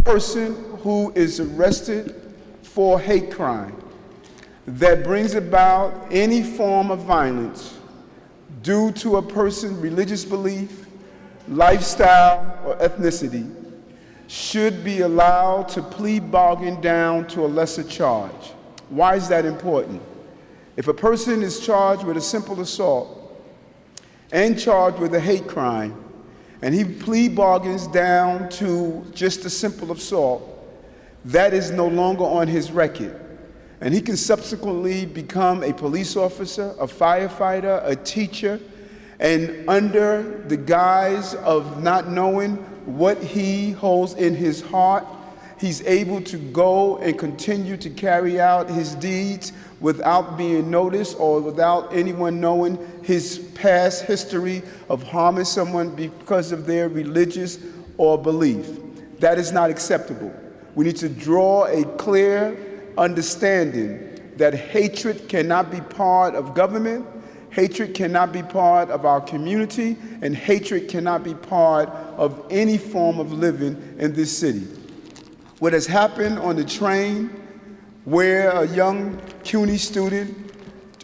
person who is arrested for hate crime that brings about any form of violence due to a person's religious belief, lifestyle, or ethnicity should be allowed to plead bargain down to a lesser charge. Why is that important? If a person is charged with a simple assault and charged with a hate crime, and he plea bargains down to just a simple assault, that is no longer on his record. And he can subsequently become a police officer, a firefighter, a teacher, and under the guise of not knowing what he holds in his heart, he's able to go and continue to carry out his deeds without being noticed or without anyone knowing his past history of harming someone because of their religious or belief. That is not acceptable. We need to draw a clear understanding that hatred cannot be part of government, hatred cannot be part of our community, and hatred cannot be part of any form of living in this city. What has happened on the train, where a young CUNY student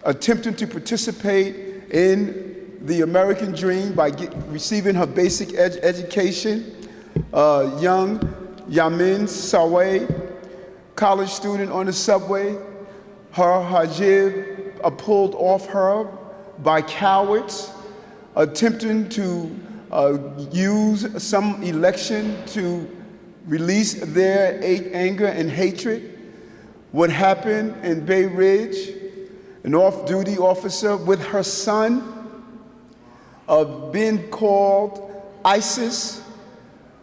attempting to participate in the American dream by receiving her basic education, young Yasmin Seweid, college student on the subway, her hijab pulled off her by cowards attempting to use some election to release their anger and hatred. What happened in Bay Ridge, an off-duty officer with her son being called ISIS.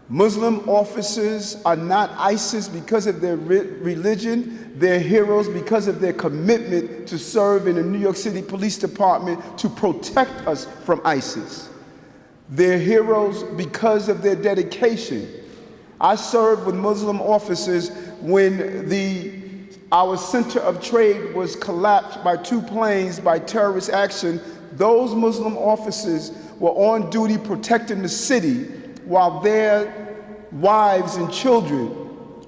Muslim officers are not ISIS because of their religion. They're heroes because of their commitment to serve in the New York City Police Department to protect us from ISIS. They're heroes because of their dedication. I served with Muslim officers when our center of trade was collapsed by 2 planes by terrorist action. Those Muslim officers were on duty protecting the city while their wives and children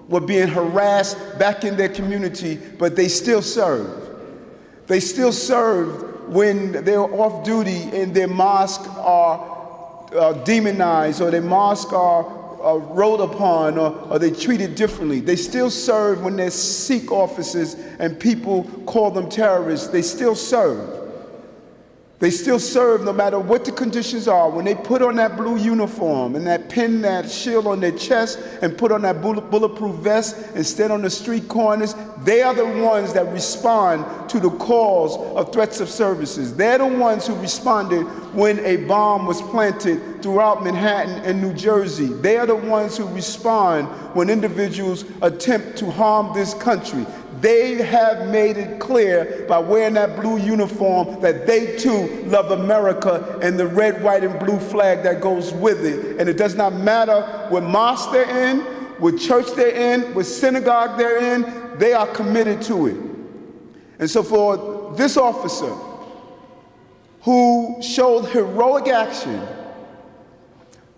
were being harassed back in their community, but they still served. They still served when they were off duty and their mosques are demonized or their mosques are rode upon or they treated differently. They still serve when they're Sikh officers and people call them terrorists. They still serve. They still serve no matter what the conditions are. When they put on that blue uniform and pin that shield on their chest and put on that bulletproof vest and stand on the street corners, they are the ones that respond to the calls of threats of services. They're the ones who responded when a bomb was planted throughout Manhattan and New Jersey. They are the ones who respond when individuals attempt to harm this country. They have made it clear by wearing that blue uniform that they too love America and the red, white, and blue flag that goes with it. And it does not matter what mosque they're in, what church they're in, what synagogue they're in, they are committed to it. And so for this officer who showed heroic action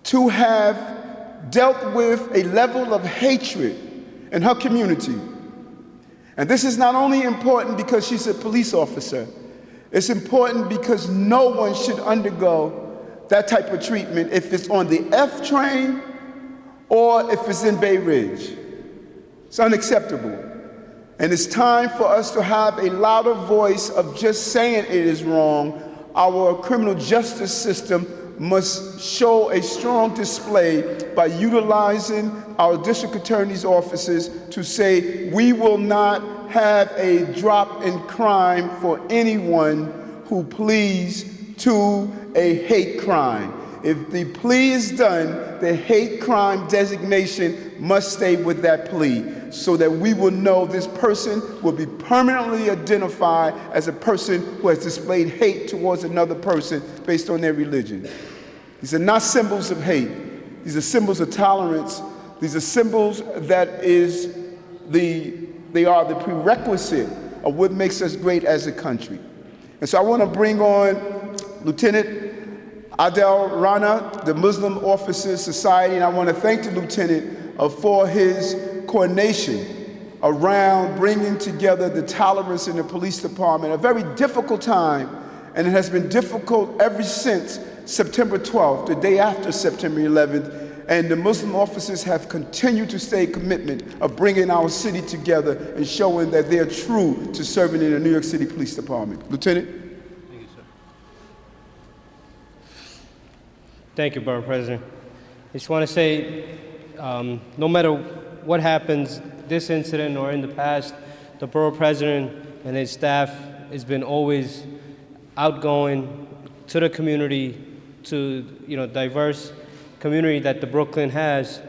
to have dealt with a level of hatred in her community. And this is not only important because she's a police officer, it's important because no one should undergo that type of treatment if it's on the F train or if it's in Bay Ridge. It's unacceptable. And it's time for us to have a louder voice of just saying it is wrong. Our criminal justice system must show a strong display by utilizing our district attorney's offices to say we will not have a drop in crime for anyone who pleads to a hate crime. If the plea is done, the hate crime designation must stay with that plea so that we will know this person will be permanently identified as a person who has displayed hate towards another person based on their religion. These are not symbols of hate. These are symbols of tolerance. These are symbols that they are the prerequisite of what makes us great as a country. And so I want to bring on Lieutenant Adel Rana, the Muslim Officers Society, and I want to thank the lieutenant for his coordination around bringing together the tolerance in the police department. A very difficult time, and it has been difficult ever since September 12th, the day after September 11th, and the Muslim officers have continued to stay commitment of bringing our city together and showing that they are true to serving in the New York City Police Department. Lieutenant? Thank you, sir. Thank you, Borough President. I just want to say, no matter what happens, this incident or in the past, the Borough President and his staff has been always outgoing to the community, to diverse community that the Brooklyn has,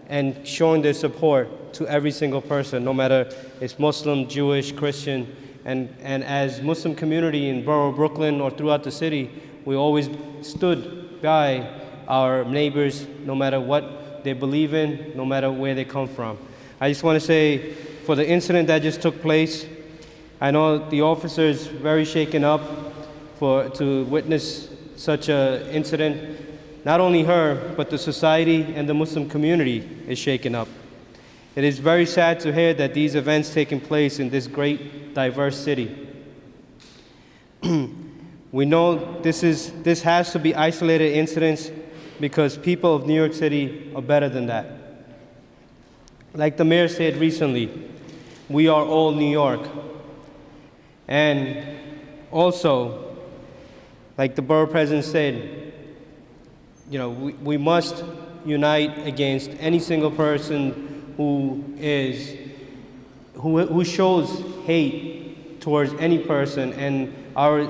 and showing their support to every single person, no matter it's Muslim, Jewish, Christian, and as Muslim community in Borough Brooklyn or throughout the city, we always stood by our neighbors, no matter what they believe in, no matter where they come from. I just want to say, for the incident that just took place, I know the officers very shaken up to witness such an incident. Not only her, but the society and the Muslim community is shaken up. It is very sad to hear that these events taking place in this great, diverse city. We know this has to be isolated incidents because people of New York City are better than that. Like the mayor said recently, we are all New York. And also, like the borough president said, we must unite against any single person who shows hate towards any person, and our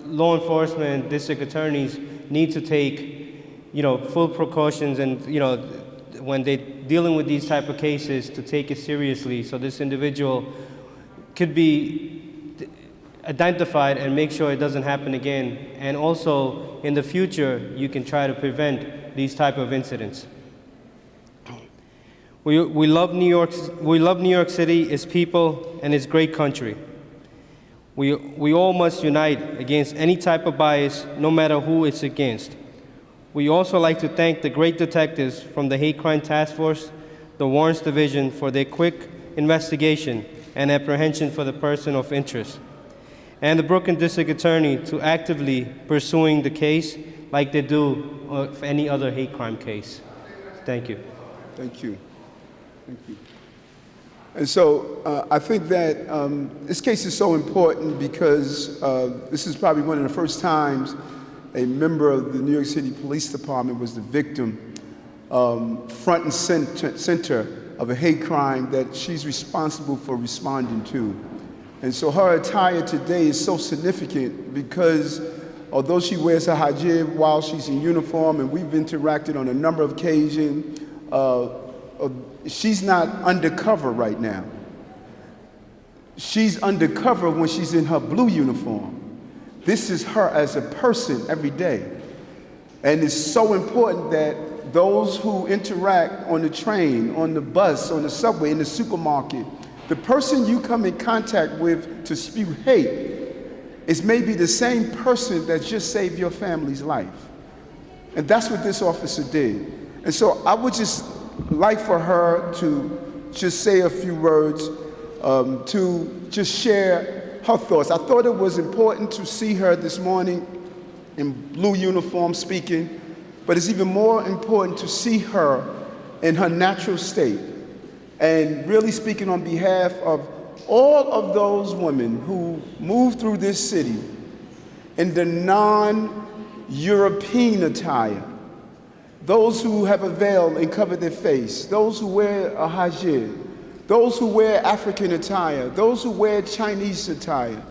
law enforcement and district attorneys need to take full precautions, and when they're dealing with these type of cases, to take it seriously so this individual could be identified and make sure it doesn't happen again. And also, in the future, you can try to prevent these type of incidents. We love New York. We love New York City, its people, and its great country. We all must unite against any type of bias, no matter who it's against. We also like to thank the great detectives from the Hate Crime Task Force, the Warrants Division, for their quick investigation and apprehension for the person of interest, and the Brooklyn District Attorney to actively pursuing the case like they do for any other hate crime case. Thank you. Thank you. Thank you. And so I think that this case is so important because this is probably one of the first times a member of the New York City Police Department was the victim, front and center of a hate crime that she's responsible for responding to. And so her attire today is so significant because although she wears a hijab while she's in uniform, and we've interacted on a number of occasions, she's not undercover right now. She's undercover when she's in her blue uniform. This is her as a person every day. And it's so important that those who interact on the train, on the bus, on the subway, in the supermarket, the person you come in contact with to spew hate is maybe the same person that just saved your family's life. And that's what this officer did. And so I would just like for her to just say a few words, to just share her thoughts. I thought it was important to see her this morning in blue uniform speaking, but it's even more important to see her in her natural state and really speaking on behalf of all of those women who move through this city in the non-European attire, those who have a veil and cover their face, those who wear a hijab, those who wear African attire, those who wear Chinese attire,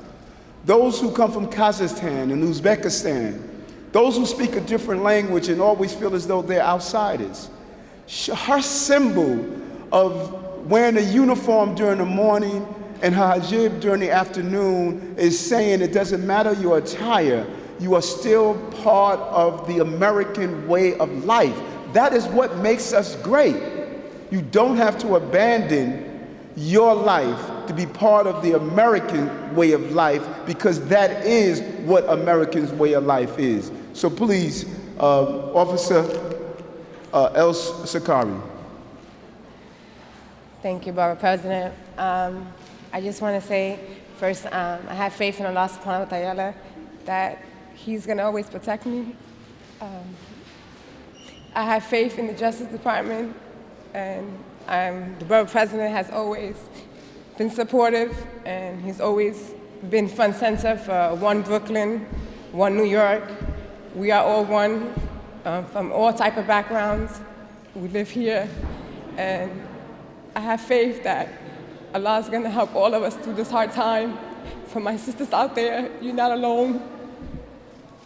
those who come from Kazakhstan and Uzbekistan, those who speak a different language and always feel as though they're outsiders. Her symbol of wearing a uniform during the morning and her hijab during the afternoon is saying it doesn't matter your attire, you are still part of the American way of life. That is what makes us great. You don't have to abandon your life to be part of the American way of life, because that is what Americans' way of life is. So please, Officer Elsokary. Thank you, Borough President. I just want to say, first, I have faith in Allah subhanahu wa ta'ala that He's going to always protect me. I have faith in the Justice Department, and the Borough President has always been supportive, and he's always been front center for One Brooklyn, One New York. We are all one, from all type of backgrounds. We live here, and I have faith that Allah is going to help all of us through this hard time. For my sisters out there, you're not alone.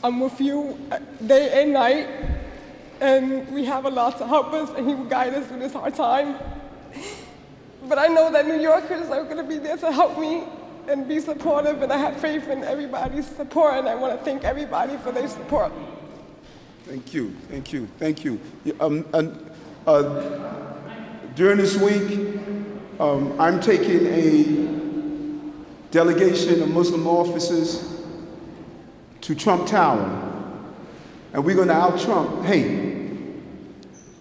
I'm with you day and night, and we have Allah to help us, and He will guide us through this hard time. But I know that New Yorkers are going to be there to help me and be supportive, and I have faith in everybody's support, and I want to thank everybody for their support. Thank you, thank you, thank you. During this week, I'm taking a delegation of Muslim officers to Trump Tower, and we're going to out-Trump hate.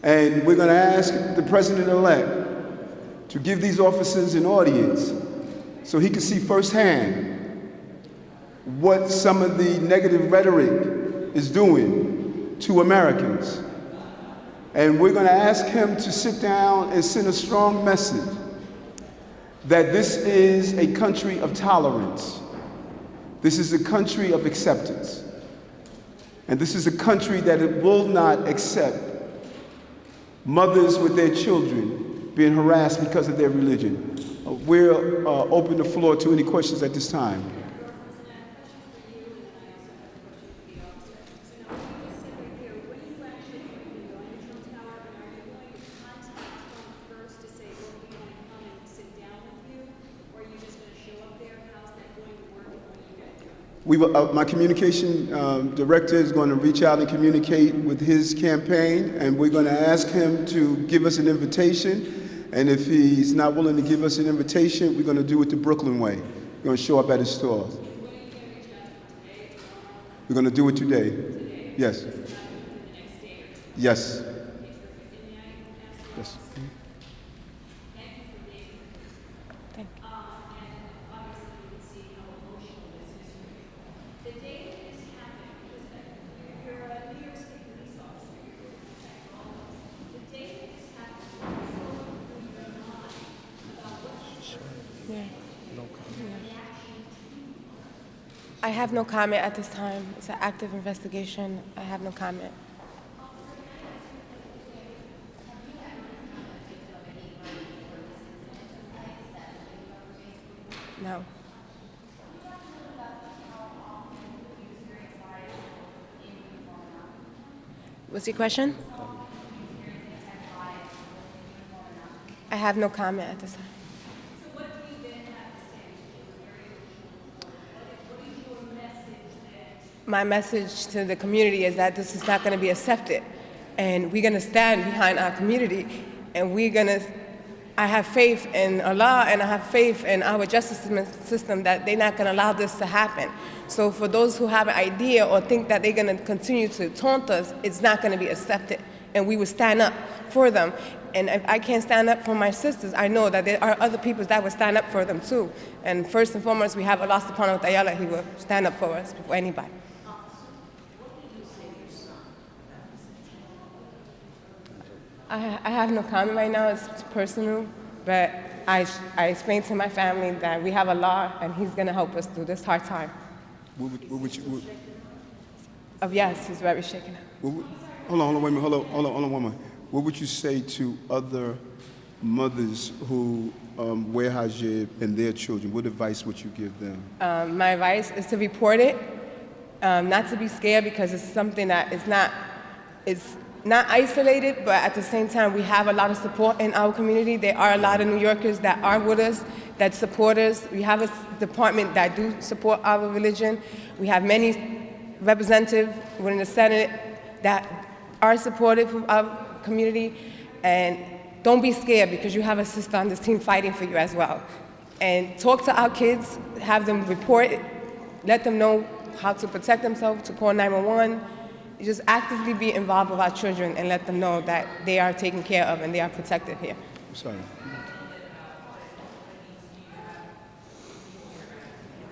And we're going to ask the President-elect to give these officers an audience so he can see firsthand what some of the negative rhetoric is doing to Americans. And we're going to ask him to sit down and send a strong message that this is a country of tolerance. This is a country of acceptance. And this is a country that it will not accept mothers with their children being harassed because of their religion. We'll open the floor to any questions at this time. My communication director is going to reach out and communicate with his campaign, and we're going to ask him to give us an invitation. And if he's not willing to give us an invitation, we're going to do it the Brooklyn way. We're going to show up at his stores. We're going to do it today. Yes. Yes. Yes. I have no comment at this time. It's an active investigation. I have no comment. No. What's your question? I have no comment at this time. My message to the community is that this is not going to be accepted, and we're going to stand behind our community, and I have faith in Allah, and I have faith in our justice system that they're not going to allow this to happen. So for those who have an idea or think that they're going to continue to taunt us, it's not going to be accepted, and we will stand up for them. And if I can't stand up for my sisters, I know that there are other people that will stand up for them too. And first and foremost, we have Allah subhanahu wa ta'ala. He will stand up for us before anybody. I have no comment right now. It's personal, but I explained to my family that we have Allah, and He's going to help us through this hard time. Yes, He's very shaken up. Hold on, wait a minute. Hold on, one minute. What would you say to other mothers who wear hijab and their children? What advice would you give them? My advice is to report it, not to be scared, because it's something that it's not isolated, but at the same time, we have a lot of support in our community. There are a lot of New Yorkers that are with us, that support us. We have a department that do support our religion. We have many representatives within the Senate that are supportive of our community. And don't be scared, because you have a sister on this team fighting for you as well. And talk to our kids, have them report it, let them know how to protect themselves, to call 911. Just actively be involved with our children and let them know that they are taken care of and they are protected here. Sorry.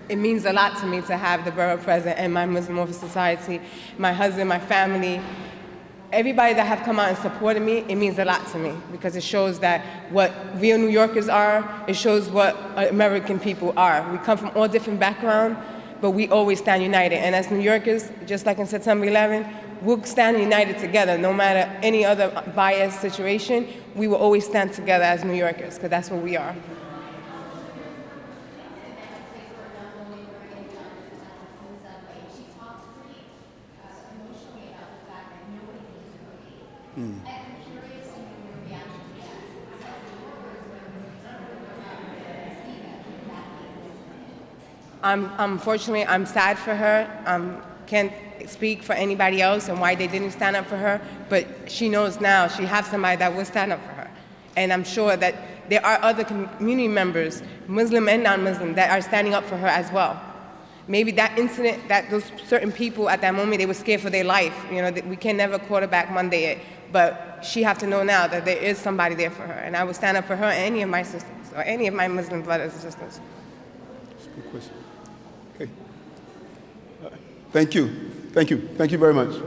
it means a lot to me to have the Borough President and my Muslim Officer Society, my husband, my family, everybody that have come out and supported me. It means a lot to me because it shows that what real New Yorkers are, it shows what American people are. We come from all different backgrounds, but we always stand united. And as New Yorkers, just like in September 11, we'll stand united together. No matter any other biased situation, we will always stand together as New Yorkers, because that's what we are. Unfortunately, I'm sad for her. Can't speak for anybody else and why they didn't stand up for her, but she knows now she has somebody that will stand up for her. And I'm sure that there are other community members, Muslim and non-Muslim, that are standing up for her as well. Maybe that incident, that those certain people at that moment, they were scared for their life. You know, we can never quarterback Monday it, but she have to know now that there is somebody there for her. And I will stand up for her and any of my sisters, or any of my Muslim brothers and sisters. That's a good question. Okay. Thank you. Thank you. Thank you very much.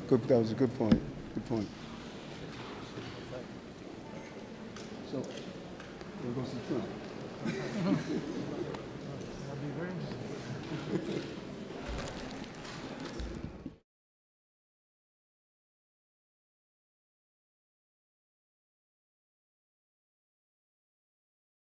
Good, that was a good point. Good point. So, we'll go to the front.